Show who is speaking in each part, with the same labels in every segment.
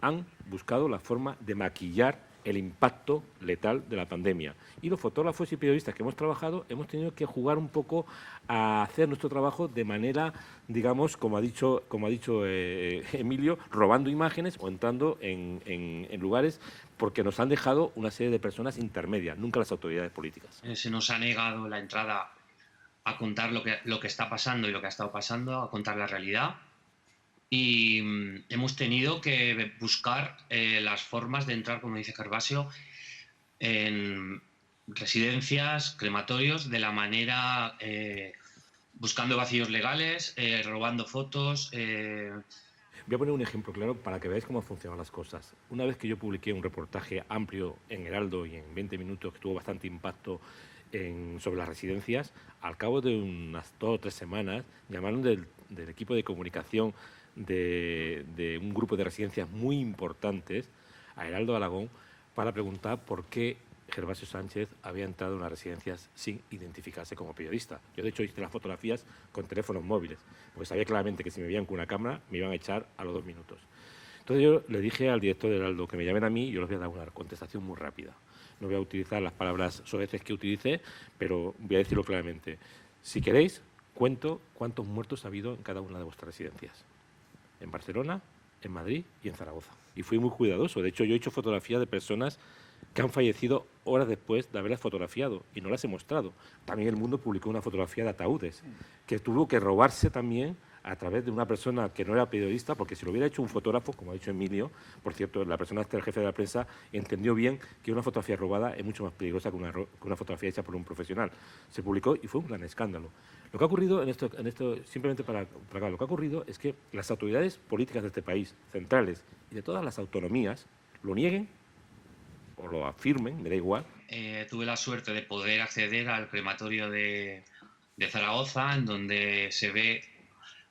Speaker 1: han buscado la forma de maquillar el impacto letal de la pandemia. Y los fotógrafos y periodistas que hemos trabajado hemos tenido que jugar un poco a hacer nuestro trabajo de manera, digamos, como ha dicho Emilio, robando imágenes o entrando en lugares porque nos han dejado una serie de personas intermedias, nunca las autoridades políticas.
Speaker 2: Se nos ha negado la entrada a contar lo que está pasando y lo que ha estado pasando, a contar la realidad. Y hemos tenido que buscar las formas de entrar, como dice Gervasio, en residencias, crematorios, de la manera buscando vacíos legales, robando fotos.
Speaker 1: Voy a poner un ejemplo claro para que veáis cómo funcionan las cosas. Una vez que yo publiqué un reportaje amplio en Heraldo y en 20 minutos que tuvo bastante impacto sobre las residencias, al cabo de unas 2 o 3 semanas llamaron del equipo de comunicación de un grupo de residencias muy importantes a Heraldo Alagón para preguntar por qué Gervasio Sánchez había entrado en las residencias sin identificarse como periodista. Yo, de hecho, hice las fotografías con teléfonos móviles, porque sabía claramente que si me veían con una cámara me iban a echar a los 2 minutos. Entonces yo le dije al director de Heraldo que me llamen a mí y yo les voy a dar una contestación muy rápida. No voy a utilizar las palabras soeces que utilicé, pero voy a decirlo claramente. Si queréis, cuento cuántos muertos ha habido en cada una de vuestras residencias. En Barcelona, en Madrid y en Zaragoza. Y fui muy cuidadoso. De hecho, yo he hecho fotografías de personas que han fallecido horas después de haberlas fotografiado y no las he mostrado. También El Mundo publicó una fotografía de ataúdes que tuvo que robarse también a través de una persona que no era periodista, porque si lo hubiera hecho un fotógrafo, como ha dicho Emilio, por cierto, la persona el jefe de la prensa, entendió bien que una fotografía robada es mucho más peligrosa que una fotografía hecha por un profesional. Se publicó y fue un gran escándalo. Lo que ha ocurrido en esto simplemente para acá, lo que ha ocurrido es que las autoridades políticas de este país, centrales y de todas las autonomías, lo nieguen o lo afirmen, me da igual.
Speaker 2: Tuve la suerte de poder acceder al crematorio de Zaragoza, en donde se ve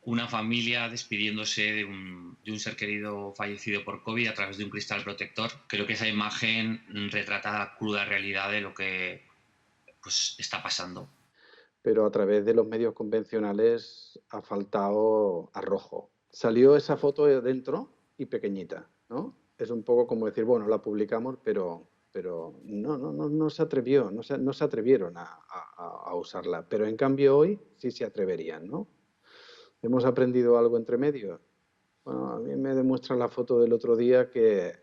Speaker 2: una familia despidiéndose de un ser querido fallecido por COVID a través de un cristal protector. Creo que esa imagen retrata la cruda realidad de lo que pues, está pasando.
Speaker 3: Pero a través de los medios convencionales ha faltado arrojo. Salió esa foto de dentro y pequeñita, ¿no? Es un poco como decir, bueno, la publicamos, pero no se atrevió, no se atrevieron a usarla. Pero en cambio hoy sí se atreverían, ¿no? ¿Hemos aprendido algo entre medios? Bueno, a mí me demuestra la foto del otro día que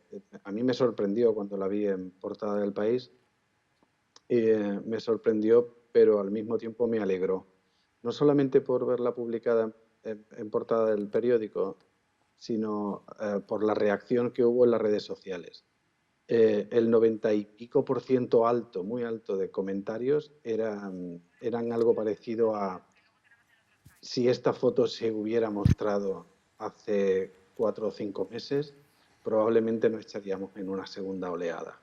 Speaker 3: a mí me sorprendió cuando la vi en portada del País. Me sorprendió, pero al mismo tiempo me alegró. No solamente por verla publicada en portada del periódico, sino por la reacción que hubo en las redes sociales. El 90 y pico por ciento alto, muy alto de comentarios eran algo parecido a si esta foto se hubiera mostrado hace 4 o 5 meses, probablemente no estaríamos en una segunda oleada.